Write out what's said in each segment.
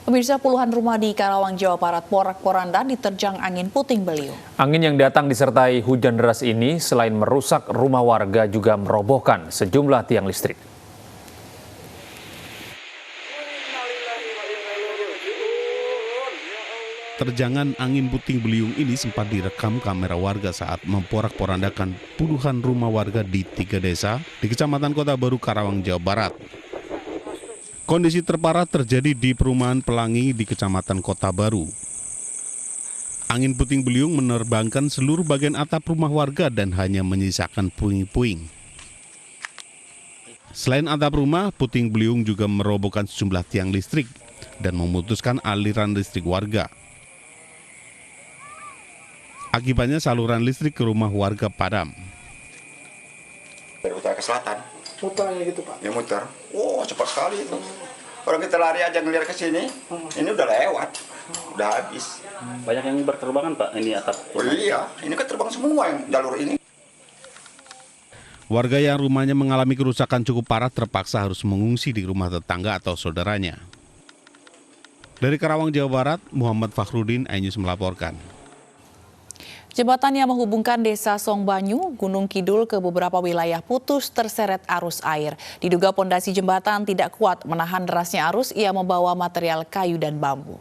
Pemirsa, puluhan rumah di Karawang, Jawa Barat porak-poranda diterjang angin puting beliung. Angin yang datang disertai hujan deras ini selain merusak rumah warga juga merobohkan sejumlah tiang listrik. Terjangan angin puting beliung ini sempat direkam kamera warga saat memporak-porandakan puluhan rumah warga di 3 desa di Kecamatan Kota Baru, Karawang, Jawa Barat. Kondisi terparah terjadi di perumahan Pelangi di Kecamatan Kota Baru. Angin puting beliung menerbangkan seluruh bagian atap rumah warga dan hanya menyisakan puing-puing. Selain atap rumah, puting beliung juga merobohkan sejumlah tiang listrik dan memutuskan aliran listrik warga. Akibatnya saluran listrik ke rumah warga padam. Dari utara ke selatan. Muternya gitu, Pak? Ya muter. Oh, cepat sekali itu. Orang kita lari aja ngeliat ke sini, ini udah lewat, udah habis. Banyak yang berterbangan, Pak, ini atap. Oh iya, ini kan terbang semua yang jalur ini. Warga yang rumahnya mengalami kerusakan cukup parah terpaksa harus mengungsi di rumah tetangga atau saudaranya. Dari Karawang, Jawa Barat, Muhammad Fakhrudin, iNews melaporkan. Jembatan yang menghubungkan desa Songbanyu, Gunung Kidul ke beberapa wilayah putus terseret arus air. Diduga pondasi jembatan tidak kuat menahan derasnya arus, ia membawa material kayu dan bambu.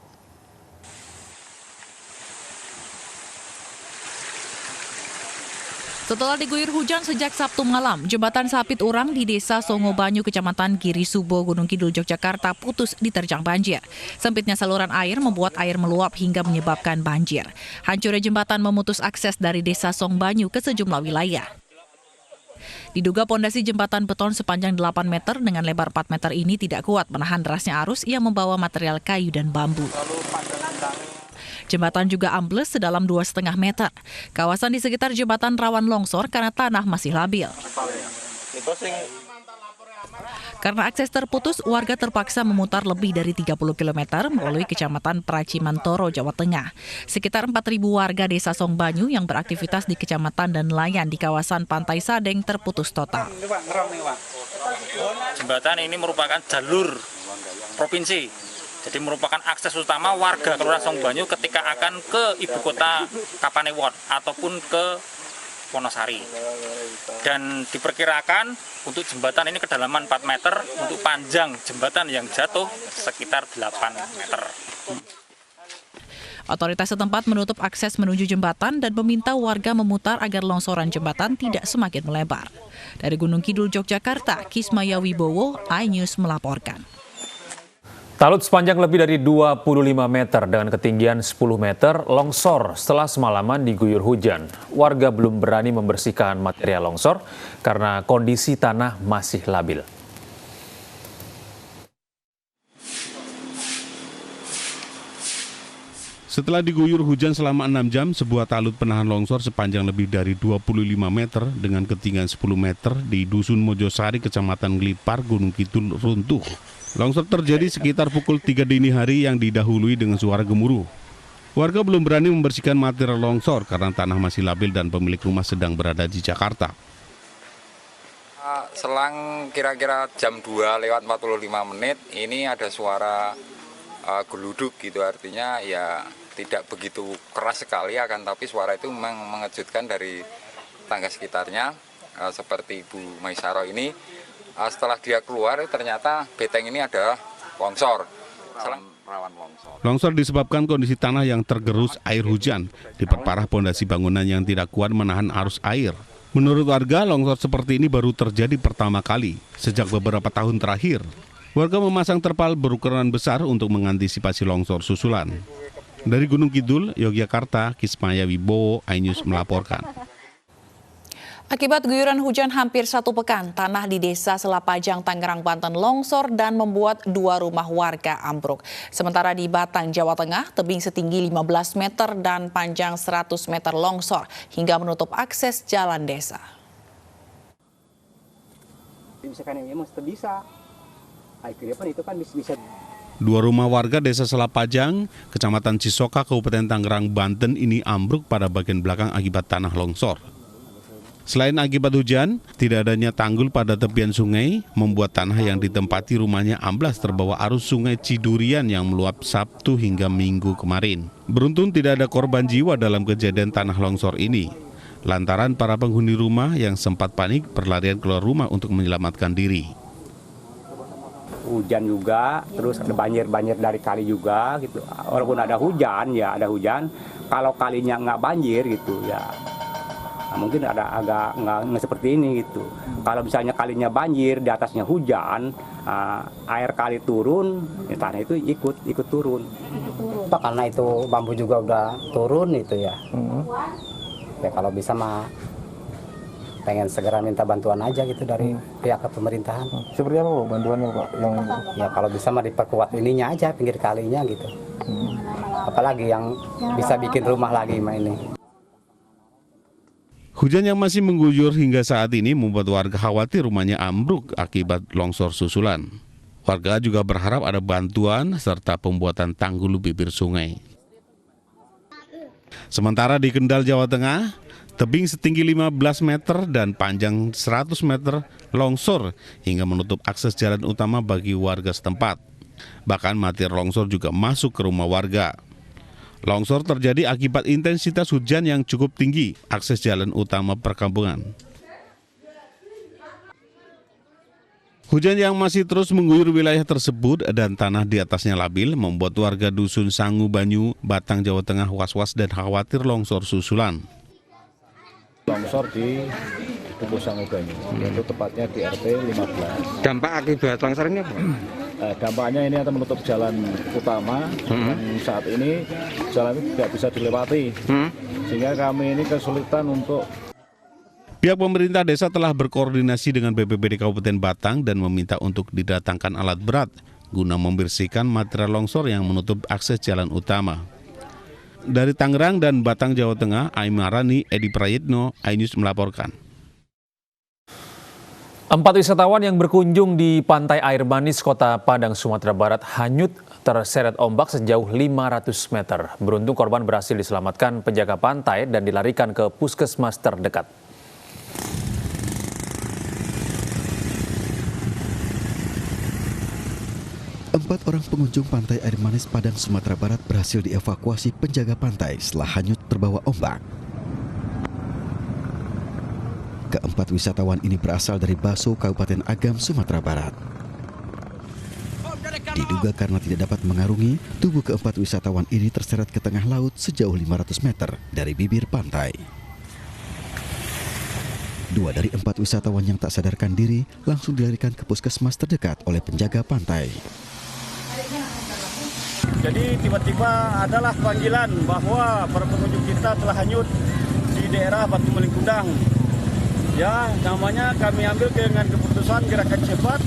Setelah diguyur hujan sejak Sabtu malam, jembatan Sapit Urang di desa Songobanyu, Kecamatan Giri Subo, Gunung Kidul, Yogyakarta putus diterjang banjir. Sempitnya saluran air membuat air meluap hingga menyebabkan banjir. Hancurnya jembatan memutus akses dari desa Songbanyu ke sejumlah wilayah. Diduga pondasi jembatan beton sepanjang 8 meter dengan lebar 4 meter ini tidak kuat menahan derasnya arus yang membawa material kayu dan bambu. Jembatan juga ambles sedalam 2,5 meter. Kawasan di sekitar jembatan rawan longsor karena tanah masih labil. Karena akses terputus, warga terpaksa memutar lebih dari 30 km melalui Kecamatan Pracimantoro, Jawa Tengah. Sekitar 4.000 warga desa Songbanyu yang beraktivitas di kecamatan dan nelayan di kawasan Pantai Sadeng terputus total. Jembatan ini merupakan jalur provinsi. Jadi merupakan akses utama warga Kelurahan Songbanyu ketika akan ke ibu kota Kapanewon ataupun ke Wonosari. Dan diperkirakan untuk jembatan ini kedalaman 4 meter, untuk panjang jembatan yang jatuh sekitar 8 meter. Otoritas setempat menutup akses menuju jembatan dan meminta warga memutar agar longsoran jembatan tidak semakin melebar. Dari Gunung Kidul, Yogyakarta, Kismaya Wibowo, iNews melaporkan. Talut sepanjang lebih dari 25 meter dengan ketinggian 10 meter longsor setelah semalaman diguyur hujan. Warga belum berani membersihkan material longsor karena kondisi tanah masih labil. Setelah diguyur hujan selama 6 jam, sebuah talut penahan longsor sepanjang lebih dari 25 meter dengan ketinggian 10 meter di Dusun Mojosari, Kecamatan Ngelipar, Gunung Kidul runtuh. Longsor terjadi sekitar pukul 3 dini hari yang didahului dengan suara gemuruh. Warga belum berani membersihkan material longsor karena tanah masih labil dan pemilik rumah sedang berada di Jakarta. Selang kira-kira jam 2 lewat 45 menit, ini ada suara geluduk gitu, artinya ya tidak begitu keras sekali, akan tapi suara itu memang mengejutkan dari tangga sekitarnya, seperti Ibu Maisaro ini. Setelah dia keluar, ternyata beteng ini ada longsor. Rawan longsor. Longsor disebabkan kondisi tanah yang tergerus air hujan, diperparah pondasi bangunan yang tidak kuat menahan arus air. Menurut warga, longsor seperti ini baru terjadi pertama kali sejak beberapa tahun terakhir. Warga memasang terpal berukuran besar untuk mengantisipasi longsor susulan. Dari Gunung Kidul, Yogyakarta, Kismaya Wibowo, iNews melaporkan. Akibat guyuran hujan hampir 1 pekan, tanah di desa Selapajang, Tangerang, Banten longsor dan membuat 2 rumah warga ambruk. Sementara di Batang, Jawa Tengah, tebing setinggi 15 meter dan panjang 100 meter longsor hingga menutup akses jalan desa. Dua rumah warga desa Selapajang, Kecamatan Cisoka, Kabupaten Tangerang, Banten ini ambruk pada bagian belakang akibat tanah longsor. Selain akibat hujan, tidak adanya tanggul pada tepian sungai membuat tanah yang ditempati rumahnya amblas terbawa arus sungai Cidurian yang meluap Sabtu hingga Minggu kemarin. Beruntung tidak ada korban jiwa dalam kejadian tanah longsor ini. Lantaran para penghuni rumah yang sempat panik berlarian keluar rumah untuk menyelamatkan diri. Hujan juga, terus ada banjir dari kali juga gitu. Walaupun ada hujan, ya ada hujan. Kalau kalinya nggak banjir gitu ya. Nah, mungkin ada agak nggak seperti ini gitu. Kalau misalnya kalinya banjir, di atasnya hujan, air kali turun, ya tanah itu ikut turun. Karena itu bambu juga udah turun itu ya. Ya kalau bisa mah pengen segera minta bantuan aja gitu dari pihak pemerintahan. Seperti apa bantuannya Pak? Ya kalau bisa mah diperkuat ininya aja pinggir kalinya gitu. Apalagi yang bisa bikin rumah lagi mah ini. Hujan yang masih mengguyur hingga saat ini membuat warga khawatir rumahnya ambruk akibat longsor susulan. Warga juga berharap ada bantuan serta pembuatan tanggul bibir sungai. Sementara di Kendal, Jawa Tengah, tebing setinggi 15 meter dan panjang 100 meter longsor hingga menutup akses jalan utama bagi warga setempat. Bahkan material longsor juga masuk ke rumah warga. Longsor terjadi akibat intensitas hujan yang cukup tinggi, akses jalan utama perkampungan. Hujan yang masih terus mengguyur wilayah tersebut dan tanah di atasnya labil membuat warga dusun Sangu Banyu, Batang, Jawa Tengah was-was dan khawatir longsor susulan. Longsor di Dukuh Sangu Banyu, yaitu tepatnya di RT 15. Dampak akibat longsor ini apa? Dampaknya ini akan menutup jalan utama, dan saat ini jalan itu tidak bisa dilewati, sehingga kami ini kesulitan untuk. Pihak pemerintah desa telah berkoordinasi dengan BPBD Kabupaten Batang dan meminta untuk didatangkan alat berat guna membersihkan material longsor yang menutup akses jalan utama. Dari Tangerang dan Batang, Jawa Tengah, Aimarani, Edi Prayitno, iNews melaporkan. 4 wisatawan yang berkunjung di Pantai Air Manis, Kota Padang, Sumatera Barat hanyut terseret ombak sejauh 500 meter. Beruntung korban berhasil diselamatkan penjaga pantai dan dilarikan ke puskesmas terdekat. Empat orang pengunjung Pantai Air Manis Padang, Sumatera Barat berhasil dievakuasi penjaga pantai setelah hanyut terbawa ombak. Keempat wisatawan ini berasal dari Baso, Kabupaten Agam, Sumatera Barat. Diduga karena tidak dapat mengarungi, tubuh keempat wisatawan ini terseret ke tengah laut sejauh 500 meter dari bibir pantai. 2 dari 4 wisatawan yang tak sadarkan diri langsung dilarikan ke puskesmas terdekat oleh penjaga pantai. Jadi tiba-tiba adalah panggilan bahwa para pengunjung kita telah hanyut di daerah Batu Melingkundang. Ya, namanya kami ambil dengan keputusan gerakan cepat.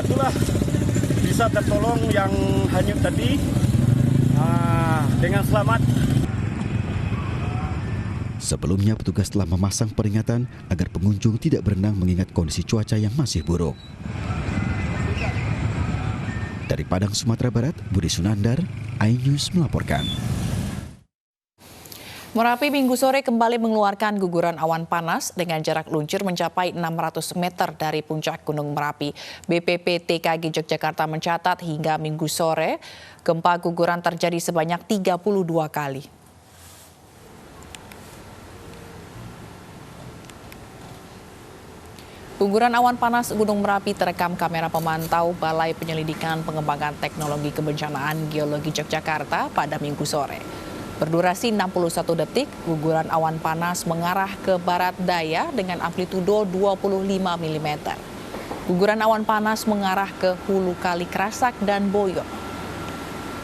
Itulah bisa tertolong yang hanyut tadi dengan selamat. Sebelumnya petugas telah memasang peringatan agar pengunjung tidak berenang mengingat kondisi cuaca yang masih buruk. Dari Padang, Sumatera Barat, Budi Sunandar, iNews melaporkan. Merapi Minggu sore kembali mengeluarkan guguran awan panas dengan jarak luncur mencapai 600 meter dari puncak Gunung Merapi. BPPTKG Yogyakarta mencatat hingga Minggu sore, gempa guguran terjadi sebanyak 32 kali. Guguran awan panas Gunung Merapi terekam kamera pemantau Balai Penyelidikan Pengembangan Teknologi Kebencanaan Geologi Yogyakarta pada Minggu sore. Berdurasi 61 detik, guguran awan panas mengarah ke barat daya dengan amplitudo 25 mm. Guguran awan panas mengarah ke hulu Kali Krasak dan Boyok.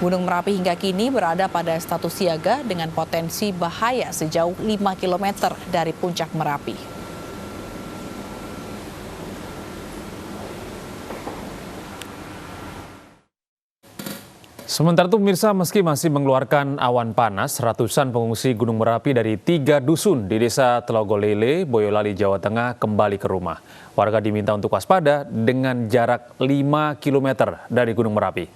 Gunung Merapi hingga kini berada pada status siaga dengan potensi bahaya sejauh 5 km dari puncak Merapi. Sementara itu pemirsa, meski masih mengeluarkan awan panas, ratusan pengungsi Gunung Merapi dari 3 dusun di desa Telogolele, Boyolali, Jawa Tengah kembali ke rumah. Warga diminta untuk waspada dengan jarak 5 km dari Gunung Merapi.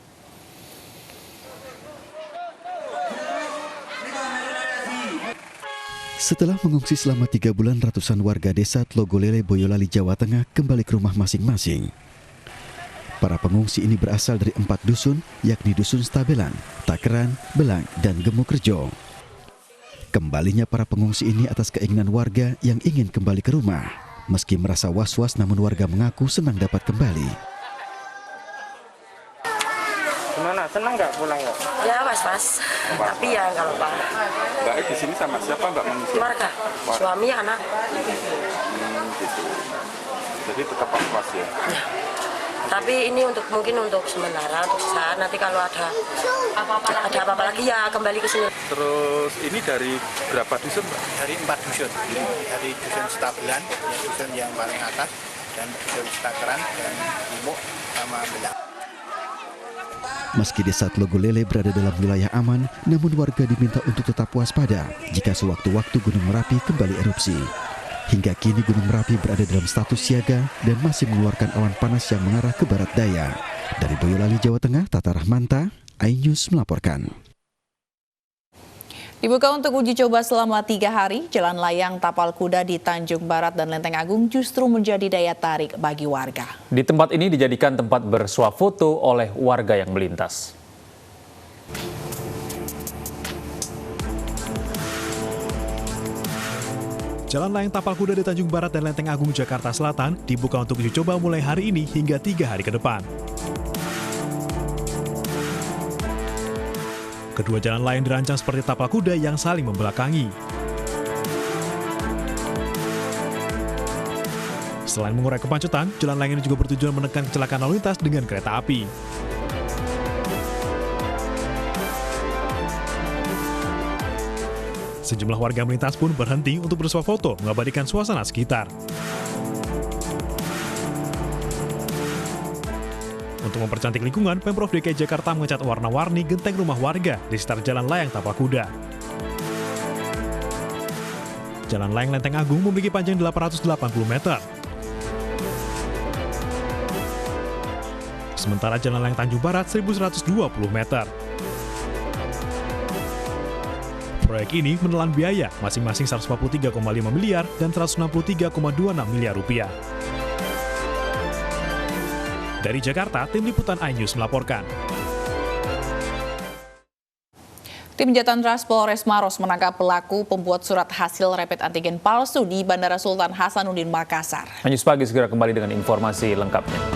Setelah mengungsi selama 3 bulan, ratusan warga desa Tlogolele, Boyolali, Jawa Tengah kembali ke rumah masing-masing. Para pengungsi ini berasal dari 4 dusun, yakni Dusun Stabelan, Takeran, Belang, dan Gemukrejo. Kembalinya para pengungsi ini atas keinginan warga yang ingin kembali ke rumah. Meski merasa was-was, namun warga mengaku senang dapat kembali. Gimana, senang nggak pulang ya? Ya was-was, tapi ya nggak lupa. Mbak di sini sama siapa Mbak mengungsi? Keluarga, suami, anak. Gitu. Jadi tetap was-was ya? Ya. Tapi ini mungkin untuk sementara, untuk saat nanti kalau ada apa-apa lagi ya kembali ke sini. Terus ini dari berapa dusun Mbak? Dari 4 dusun, dari dusun Stabelan, dusun yang paling atas, dan dusun Takeran, dan Imuk, sama Belang. Meski desa Tlogolele berada dalam wilayah aman, namun warga diminta untuk tetap waspada jika sewaktu-waktu Gunung Merapi kembali erupsi. Hingga kini Gunung Merapi berada dalam status siaga dan masih mengeluarkan awan panas yang mengarah ke barat daya. Dari Boyolali, Jawa Tengah, Tata Rahmanta, iNews melaporkan. Dibuka untuk uji coba selama 3 hari, jalan layang tapal kuda di Tanjung Barat dan Lenteng Agung justru menjadi daya tarik bagi warga. Di tempat ini dijadikan tempat bersuah foto oleh warga yang melintas. Jalan layang tapal kuda di Tanjung Barat dan Lenteng Agung, Jakarta Selatan dibuka untuk uji coba mulai hari ini hingga 3 hari ke depan. Kedua jalan layang dirancang seperti tapal kuda yang saling membelakangi. Selain mengurai kemacetan, jalan layang ini juga bertujuan menekan kecelakaan lalu lintas dengan kereta api. Sejumlah warga melintas pun berhenti untuk bersuah foto mengabadikan suasana sekitar. Untuk mempercantik lingkungan, Pemprov DKI Jakarta mengecat warna-warni genteng rumah warga di sekitar jalan layang tapal kuda. Jalan layang Lenteng Agung memiliki panjang 880 meter. Sementara jalan layang Tanjung Barat 1120 meter. Proyek ini menelan biaya masing-masing 143,5 miliar dan 163,26 miliar rupiah. Dari Jakarta, tim liputan iNews melaporkan. Tim Jatantras Polres Maros menangkap pelaku pembuat surat hasil rapid antigen palsu di Bandara Sultan Hasanuddin Makassar. iNews Pagi segera kembali dengan informasi lengkapnya.